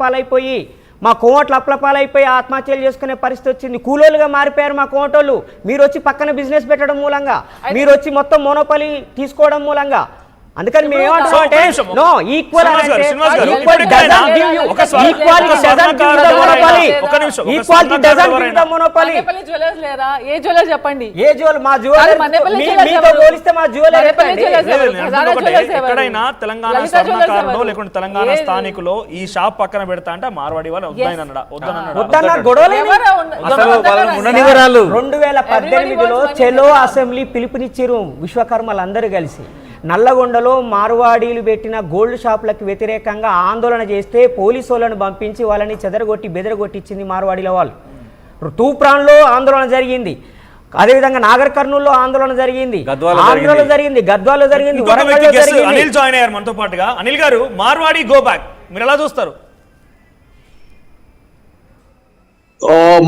పాలైపోయి మా కోమట్లు అప్లపాలైపోయి ఆత్మహత్యలు చేసుకునే పరిస్థితి వచ్చింది. కూలోలుగా మారిపోయారు మా కోమటోళ్ళు. మీరు వచ్చి పక్కన బిజినెస్ పెట్టడం మూలంగా, మీరు వచ్చి మొత్తం మోనోపాలీ తీసుకోవడం మూలంగా. అందుకని మేము ఏమంటున్నాం అంటే నో ఈక్వల్ అంటే equal doesn't give you equality doesn't give the monopoly. Equality doesn't give the monopoly. Manepalli jewellers లేరా? ఏ జ్యువెలర్ చెప్పండి. ఏ జ్యువెలర్? మా జ్యువెలర్ మీతో పోలిస్తే మా జ్యువెలర్ ఎక్కడైనా తెలంగాణ స్వర్ణకారులో లేకుంటే తెలంగాణ స్థానికులో ఈ షాప్ పక్కన పెడతా అంటే మార్వాడి వాళ్ళు వద్దన్నారు. గొడవలు 2018లో చెలో అసెంబ్లీ పిలుపునిచ్చారు విశ్వకర్మలందరూ కలిసి. నల్లగొండలో మార్వాడీలు పెట్టిన గోల్డ్ షాపులకు వ్యతిరేకంగా ఆందోళన చేస్తే పోలీసు వాళ్ళను పంపించి వాళ్ళని చెదరగొట్టి బెదరగొట్టించింది మార్వాడీల వాళ్ళు. తూప్రాన్లో ఆందోళన జరిగింది, అదేవిధంగా నాగర్ కర్నూల్లో ఆందోళన జరిగింది, ఆంధ్రలో జరిగింది, గద్వాల్లో జరిగింది, వరంగల్లో జరిగింది. అనిల్ జాయిన్ అయ్యారు మనతో పాటుగా. అనిల్ గారు, మార్వాడి గో బ్యాక్ మీరు ఎలా చూస్తారు?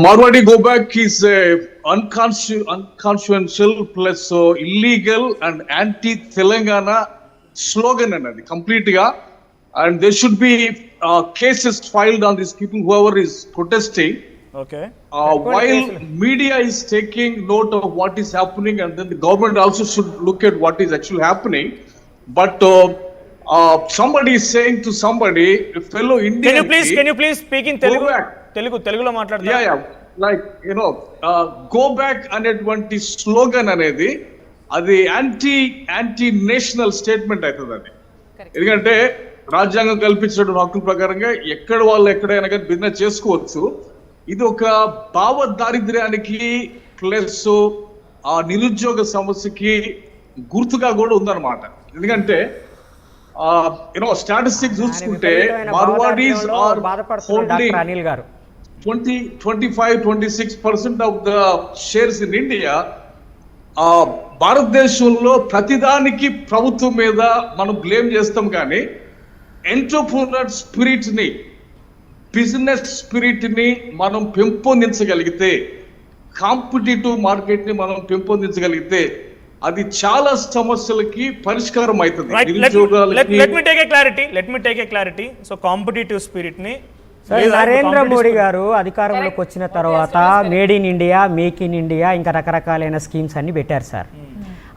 Marwadi go back is a unconstitutional plus illegal and anti-Telangana slogan anadi complete ga, and there should be cases filed on these people whoever is protesting. Okay. While media is taking note of what is happening, and then the government also should look at what is actually happening, but somebody is saying to somebody, fellow Indian, can you please speak in Telugu? తెలుగులో మాట్లాడతారా? Yeah, like go back అనేటువంటి slogan అనేది అది anti national statement అవుతుంది. అది ఎందుకంటే రాజ్యాంగం కల్పించిన హక్కుల ప్రకారంగా ఎక్కడ వాళ్ళు ఎక్కడైనా కానీ బిజినెస్ చేసుకోవచ్చు. ఇది ఒక భావ దారిద్ర్యానికి ప్లస్ ఆ నిరుద్యోగ సమస్యకి గుర్తుగా కూడా ఉందన్నమాట. ఎందుకంటే స్టాటిస్టిక్స్ చూసుకుంటే Marwaris are holding 25-26% of the shares in India. భారతదేశంలో ప్రతిదానికి ప్రభుత్వం మీద మనం బ్లేమ్ చేస్తాం, కానీ ఎంటర్‌ప్రెన్యూర్ స్పిరిట్ ని, బిజినెస్ స్పిరిట్ ని మనం పెంపొందించగలిగితే, కాంపిటీటివ్ మార్కెట్ ని మనం పెంపొందించగలిగితే అది చాలా సమస్యలకి పరిష్కారం అవుతుంది. Let me take a clarity. So competitive spirit ni Narendra Modi గారు అధికారంలోకి వచ్చిన తర్వాత made in India, make in India, ఇంకా రకరకాలైన స్కీమ్స్ అన్ని పెట్టారు సార్.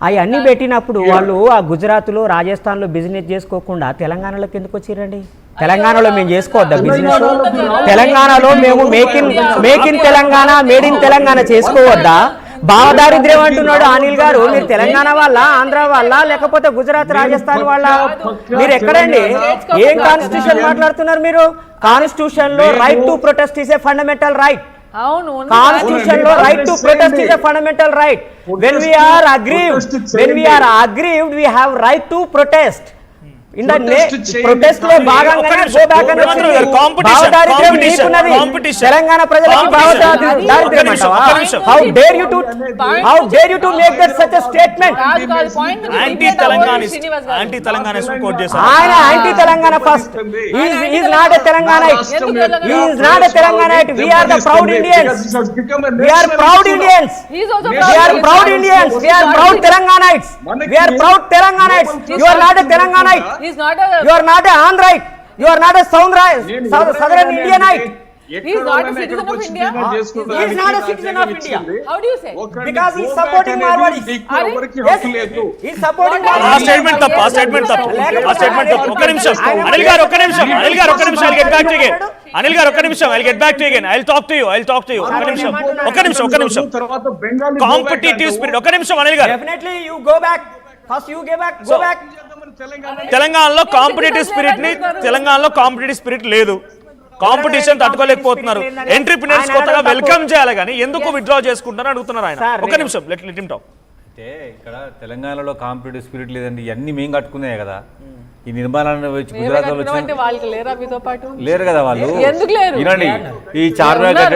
అవి అన్ని పెట్టినప్పుడు వాళ్ళు ఆ గుజరాత్లో, రాజస్థాన్లో బిజినెస్ చేసుకోకుండా తెలంగాణలోకి ఎందుకు వచ్చిరండి? తెలంగాణలో మేము చేసుకోవద్దా బిజినెస్? తెలంగాణలో మేము make in Telangana, made in Telangana చేసుకోవద్దా? భావదారిద్ర్యం అంటున్నాడు అనిల్ గారు. మీరు తెలంగాణ వాళ్ళ, ఆంధ్ర వాళ్ళ, లేకపోతే గుజరాత్, రాజస్థాన్ వాళ్ళ? మీరు ఎక్కడండి? ఏం కాన్స్టిట్యూషన్ మాట్లాడుతున్నారు మీరు? కాన్స్టిట్యూషన్ లో right to protest is a fundamental right. Constitution లో right to protest is a fundamental right. When we are aggrieved, we have right to protest. In the protest లో భాగంగానే గో బ్యాక్ అని వచ్చింది. భావదారిద్ర్యం నీకున్నది, తెలంగాణ ప్రజలకి భావదారిద్ర్యం అంటావా? How dare you to make that such a statement? Anti Telangana quote చేశారు. ఆయన anti Telangana first. He is not a Telanganite. He is not a Telanganite. We are the proud Indians. We are proud Indians. We are proud Indians. We are proud Telanganites. We are proud Telanganites. You are not a Telanganite. You are not a Andhraite. You are not a Southern Indianite. He is not a citizen of India. He is not a citizen of India. How do you say? Because he is supporting Marwadis. Yes, he is supporting Marwadis. ఆ statement తప్పు. ఒక్క నిమిషం అనిల్ గారు, ఒక్క నిమిషం I'll get back to you again. Anil గారు, ఒక్క నిమిషం I'll get back to you again. I'll talk to you. ఒక్క నిమిషం కాంపిటీటివ్ స్పిరిట్. ఒక్క నిమిషం అనిల్ గారు. Definitely you go back. First you go back. తెలంగాణలో కాంపిటీటివ్ స్పిరిట్ లేదు. కాంపిటీషన్ తట్టుకోలేకపోతున్నారు. ఎంట్రప్రెన్యూర్స్ కొత్తగా వెల్కమ్ చేయాలి, కానీ ఎందుకు విత్డ్రా చేసుకుంటారని అడుగుతున్నారు ఆయన. ఒక నిమిషం లెట్ హిమ్ టాక్. అంటే ఇక్కడ తెలంగాణలో కాంపిటీటివ్ స్పిరిట్ లేదండి, ఇవన్నీ మేము కట్టుకున్నాయి కదా. ఈ నిర్మాణాన్ని వచ్చి గుజరాత్ లో లేరు కదా వాళ్ళు. వినండి, ఈ చార్మినార్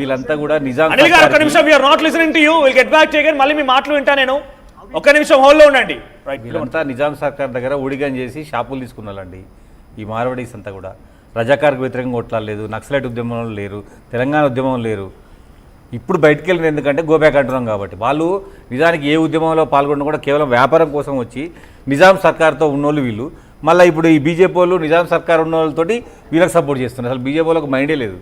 వీళ్ళంతా కూడా నిజాం. అనిల్ గారు, ఒక నిమిషం. We are not listening to you. Will get back to you again. మళ్ళీ మీ మాటలు వింటా నేను. ఒక్క నిమిషం హోల్డ్ లో ఉండండి. వీళ్ళంతా నిజాం సర్కార్ దగ్గర ఊడిగం చేసి షాపులు తీసుకున్నారండి. ఈ మార్వాడీస్ అంతా కూడా రజాకార్కు వ్యతిరేకంగా కొట్లాడలేదు, నక్సలైట్ ఉద్యమంలో లేరు, తెలంగాణ ఉద్యమంలో లేరు. ఇప్పుడు బయటికి వెళ్ళింది ఎందుకంటే గోబ్యాక్ అంటున్నాం కాబట్టి. వాళ్ళు నిజానికి ఏ ఉద్యమంలో పాల్గొన్న కూడా కేవలం వ్యాపారం కోసం వచ్చి నిజాం సర్కార్తో ఉన్నోళ్ళు వీళ్ళు. మళ్ళీ ఇప్పుడు ఈ బీజేపీ వాళ్ళు నిజాం సర్కార్ ఉన్న వాళ్ళతోటి వీళ్ళకి సపోర్ట్ చేస్తున్నారు. అసలు బీజేపీ వాళ్ళకి మైండే లేదు.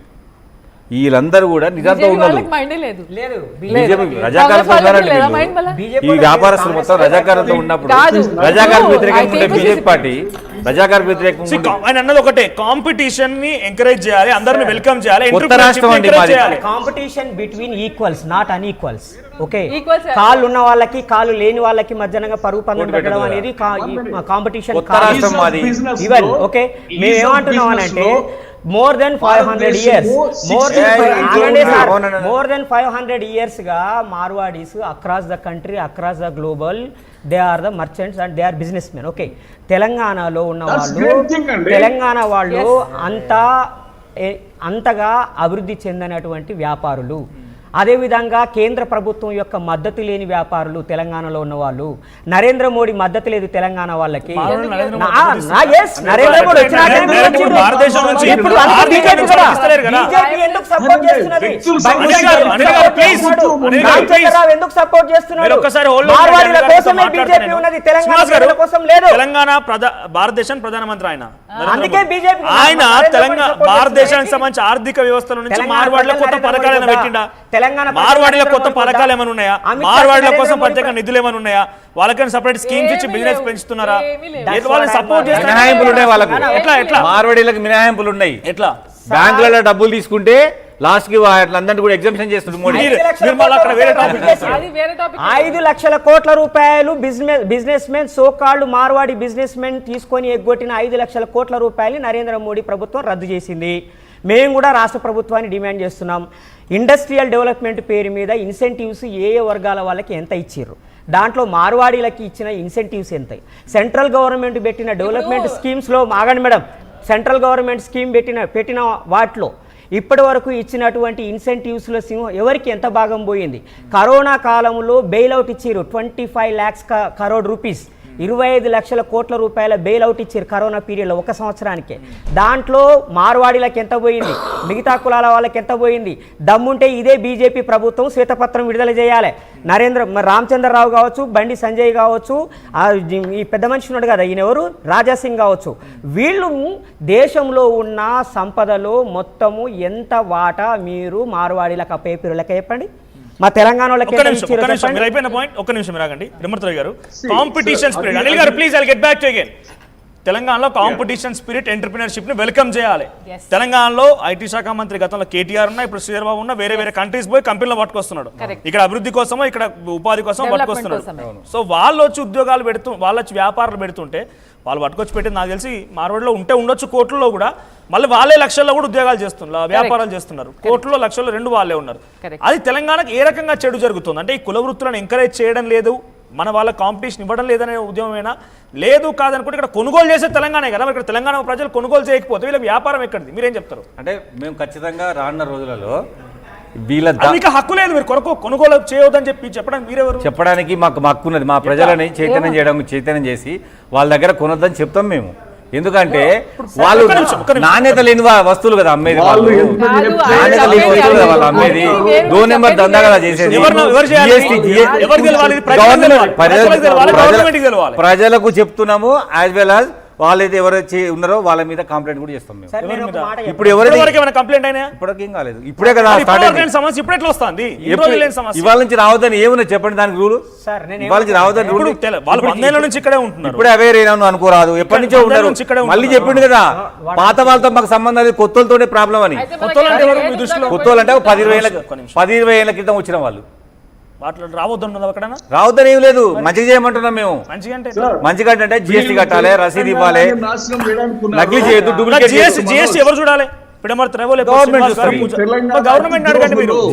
వీళ్ళందరూ కూడా నిజాంతో ఉన్నారు. మైండే లేదు. లేదు బీజేపీ రజాకారంతో ఉన్నారండి వీళ్ళు. ఈ వ్యాపారస్తులు మొత్తం రజాకారంతో ఉన్నప్పుడు రజాకార వ్యతిరేకంగా ఉండే బీజేపీ పార్టీ రజాకార వ్యతిరేకంగా ఆయన అన్నది ఒకటే, కాంపిటీషన్ ని ఎంకరేజ్ చేయాలి, అందరిని వెల్కమ్ చేయాలి, కొత్త రాష్ట్రం అండి encourage మాది. చేయాలి. Competition between equals not అన్ఈక్వల్స్. Okay, Equals. కాళ్ళు ఉన్న వాళ్ళకి కాళ్ళు లేని వాళ్ళకి మధ్యనంగా పరుగు పందెం పెట్టడం అనేది కాంపిటీషన్ కొత్త రాష్ట్రం మాది. ఈవెన్ ఓకే, మేము ఏమంటున్నాం అని అంటే more than 500 years more than 500 years గా Marwaris across the country across the global they are the merchants and they are businessmen. Okay, తెలంగాణలో ఉన్న వాళ్ళు తెలంగాణ వాళ్ళు అంతగా అభివృద్ధి చెందినటువంటి వ్యాపారులు, అదేవిధంగా కేంద్ర ప్రభుత్వం యొక్క మద్దతు లేని వ్యాపారులు తెలంగాణలో ఉన్న వాళ్ళు. నరేంద్ర మోడీ మద్దతు లేదు తెలంగాణ వాళ్ళకి. నరేంద్ర మోడీ భారతదేశం నుంచి ఎందుకు సపోర్ట్ చేస్తున్నారు? తెలంగాణ భారతదేశం ప్రధానమంత్రి ఆయన. అందుకే బీజేపీ ఆయన తెలంగాణ భారతదేశానికి సంబంధించి ఆర్థిక వ్యవస్థల నుంచి మార్వాడిలో కొత్త పథకాలను పెట్టిండా? మార్వాడిలో కొత్త పథకాలు ఏమైనా ఉన్నాయా? మార్వాడిల కోసం ప్రత్యేక నిధులు ఏమైనా ఉన్నాయా? వాళ్ళకైనా సపరేట్ స్కీమ్స్ ఇచ్చి బిజినెస్ పెంచుతున్నారా? వాళ్ళని సపోర్ట్ చేస్తున్నారు. మినహాయింపులు ఉన్నాయి వాళ్ళకు. ఎట్లా మార్వాడీలకు మినహాయింపులు ఉన్నాయి. ఎట్లా బ్యాంకులలో డబ్బులు తీసుకుంటే లాస్ట్ కి వాళ్ళందరినీ కూడా ఎగ్జామ్షన్ చేస్తుంది మోడీ. 5 లక్షల కోట్ల రూపాయలు బిజినెస్ మెన్ సోకాళ్ళు మార్వాడి బిజినెస్ మెన్ తీసుకొని ఎగ్గొట్టిన 5 లక్షల కోట్ల రూపాయలు నరేంద్ర మోడీ ప్రభుత్వం రద్దు చేసింది. మేము కూడా రాష్ట్ర ప్రభుత్వాన్ని డిమాండ్ చేస్తున్నాం. ఇండస్ట్రియల్ డెవలప్మెంట్ పేరు మీద ఇన్సెంటివ్స్ ఏ వర్గాల వాళ్ళకి ఎంత ఇచ్చారు, దాంట్లో మార్వాడీలకి ఇచ్చిన ఇన్సెంటివ్స్ ఎంత, సెంట్రల్ గవర్నమెంట్ పెట్టిన డెవలప్మెంట్ స్కీమ్స్లో ఆగండి మేడం, సెంట్రల్ గవర్నమెంట్ స్కీమ్ పెట్టిన వాటిలో ఇప్పటి వరకు ఇచ్చినటువంటి ఇన్సెంటివ్స్లో ఎవరికి ఎంత భాగం పోయింది? కరోనా కాలంలో బెయిల్అవుట్ ఇచ్చారు 25 lakhs crore rupees, 25 లక్షల కోట్ల రూపాయల బెయిల్అవుట్ ఇచ్చారు కరోనా పీరియడ్లో ఒక సంవత్సరానికే. దాంట్లో మార్వాడీలకు ఎంత పోయింది, మిగతా కులాల వాళ్ళకి ఎంత పోయింది? దమ్ముంటే ఇదే బీజేపీ ప్రభుత్వం శ్వేతపత్రం విడుదల చేయాలి. రామచంద్రరావు కావచ్చు, బండి సంజయ్ కావచ్చు, ఈ పెద్ద మనిషి ఉన్నాడు కదా ఈయన ఎవరు, రాజాసింగ్ కావచ్చు, వీళ్ళు దేశంలో ఉన్న సంపదలో మొత్తము ఎంత వాటా మీరు మార్వాడీలకు అప్పేపిరులకే చెప్పండి. మా తెలంగాణ అయిపోయిన పాయింట్. ఒక్క నిమిషం రాగండి రిమర్తరావు గారు. కాంపిటీషన్ స్పిరిట్, అనిల్ గారు please, I get back to again. తెలంగాణలో కాంపిటీషన్ స్పిరిట్, ఎంటర్‌ప్రెన్యూర్‌షిప్ ని వెల్కమ్ చేయాలి. తెలంగాణలో ఐటీ శాఖ మంత్రి గతంలో కేటీఆర్ ఉన్నా, ఇప్పుడు శ్రీధర్బాబు ఉన్నా, వేరే కంట్రీస్ పోయి కంపెనీలో పట్టుకొస్తున్నాడు. ఇక్కడ అభివృద్ధి కోసమో ఇక్కడ ఉపాధి కోసం పట్టుకొస్తున్నాడు. సో వాళ్ళు వచ్చి ఉద్యోగాలు వాళ్ళు వచ్చి వ్యాపారాలు పెడుతుంటే వాళ్ళు పట్టుకొచ్చి పెట్టింది నాకు తెలిసి మార్వాడిలో ఉండొచ్చు కోట్లలో కూడా, మళ్ళీ వాళ్ళే లక్షల్లో కూడా ఉద్యోగాలు చేస్తున్నారు, వ్యాపారాలు చేస్తున్నారు. కోట్లలో లక్షల్లో 2 వాళ్ళే ఉన్నారు. అది తెలంగాణకు ఏ రకంగా చెడు జరుగుతుంది అంటే ఈ కుల వృత్తులను ఎంకరేజ్ చేయడం లేదు, మన వాళ్ళ కాంపిటీషన్ ఇవ్వడం లేదనే ఉద్యమమేనా? లేదు కాదనుకుంటే ఇక్కడ కొనుగోలు చేసే తెలంగాణే కదా, ఇక్కడ తెలంగాణ ప్రజలు కొనుగోలు చేయకపోతే వీళ్ళ వ్యాపారం ఎక్కడిది? మీరేం చెప్తారు? అంటే మేము ఖచ్చితంగా రానున్న రోజులలో మీకు హక్కు లేదు, మీరు కొనుగోలు చేయవద్దని చెప్పడానికి మీరెవరు? చెప్పడానికి మాకు హక్కు ఉన్నది. మా ప్రజలని చైతన్యం చేసి వాళ్ళ దగ్గర కొనొద్దని చెప్తాం మేము. ఎందుకంటే వాళ్ళు నాణ్యత లేని వస్తువులు కదా అమ్మేది, వాళ్ళు నాణ్యత లేని వస్తువులు కదా వాళ్ళు అమ్మేది, 2 నెంబర్ దందా కదా చేసేది. ప్రజలకు చెప్తున్నాము, యాజ్ వెల్ యాజ్ వాళ్ళైతే ఎవరైతే ఉన్నారో వాళ్ళ మీద కంప్లైంట్ కూడా చేస్తాం మేము. ఇప్పుడు కంప్లైంట్ అయినా ఇప్పటికేం కాలేదు, ఇప్పుడే కదా సమస్య. ఇప్పుడు ఎట్లా వస్తుంది? ఇవాళ నుంచి రావద్దని ఏమున్నా చెప్పండి దానికి రూలు. ఇవాళ నుంచి రావద్దని రూలు. వాళ్ళు నుంచి ఇక్కడే ఉంటున్నారు. ఇప్పుడే అవేర్ అయినా అనుకోరాదు, ఎప్పటి నుంచో ఉంటారు. మళ్ళీ చెప్పిండు కదా పాత వాళ్ళతో మాకు సంబంధం లేదు, కొత్తలతోనే ప్రాబ్లం అని. కొత్తలు అంటే 10-20 ఏళ్ల క్రితం వచ్చిన వాళ్ళు. రావద్దని ఏం లేదు, మంచిగా చేయమంటున్నాం మేము. మంచిగా అంటే జిఎస్టీ కట్టాలి, రసీదు ఇవ్వాలి, నకిలీ చేయొద్దు, డూప్లికేట్ ఎవరు చూడాలి?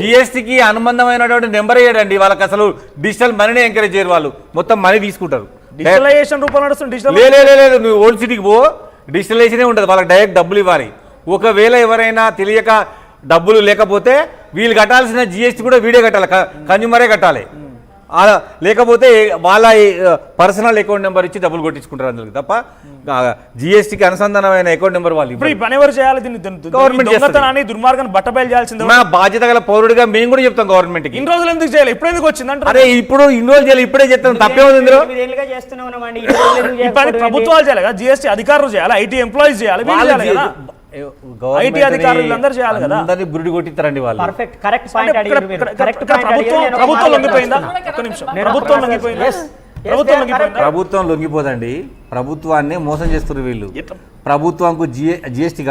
జిఎస్టీకి అనుబంధమైనటువంటి నెంబర్ వేయడండి వాళ్ళకి. అసలు డిజిటల్ మనీని ఎంకరేజ్ చేయరు వాళ్ళు, మొత్తం మనీ తీసుకుంటారు. లేదు, నువ్వు ఓల్డ్ సిటీకి పో, డిజిటలైజేషన్ ఉంటుంది, వాళ్ళకి డైరెక్ట్ డబ్బులు ఇవ్వాలి. ఒకవేళ ఎవరైనా తెలియక డబ్బులు లేకపోతే వీళ్ళు కట్టాల్సిన జిఎస్టీ కూడా వీడే కట్టాలి, కన్జ్యూమరే కట్టాలి. లేకపోతే వాళ్ళ పర్సనల్ అకౌంట్ నెంబర్ ఇచ్చి డబ్బులు కొట్టించుకుంటారు అందులో తప్ప జిఎస్టీకి అనుసంధానమైన అకౌంట్ నెంబర్ వాళ్ళు ఇప్పుడు ఈ పని ఎవరు చేయాలి? దీన్ని గవర్నమెంట్ దొంగతనాన్ని దుర్మార్గాన్ని బట్టబయలు చేయాల్సిందే. మా బాధ్యత గల పౌరుడిగా మేము కూడా చెప్తాం గవర్నమెంట్కి. ఇన్ని రోజులు ఎందుకు చేయాలి? ఇప్పుడు ఎందుకు వచ్చిందంటే అరే ఇప్పుడు ఇన్ని రోజులు చేయాలి, ఇప్పుడే చెప్తాం, తప్పేముంది ఇందులో? 8 ఏళ్ళుగా చేస్తూనే ఉన్నామండి. ఈ రోజులు ఎందుకు ఈ పని చేయకపోవడం ఏంటి? ప్రభుత్వాలు చేయాలి కదా, జిఎస్టీ అధికారులు చేయాలి, ఐటీ ఎంప్లాయీస్ చేయాలి, వీళ్ళు చేయాలి కదా. ఐటీ అధికారులు అందరూ చేయాలి కదా. అందరినీ బురిడి కొట్టిస్తారండి వాళ్ళు. పర్ఫెక్ట్ కరెక్ట్ పాయింట్ అడిగారు మీరు. కరెక్ట్ పాయింట్ ప్రభుత్వం అడిగారు. ప్రభుత్వం లొంగిపోయిందా? ఒక్క నిమిషం, ప్రభుత్వం లొంగిపోయిందా? ప్రభుత్వం లొంగిపోయిందా? ప్రభుత్వం లొంగిపోదండి, ప్రభుత్వాన్ని మోసం చేస్తున్నారు వీళ్ళు. ప్రభుత్వంకు జిఎస్టీ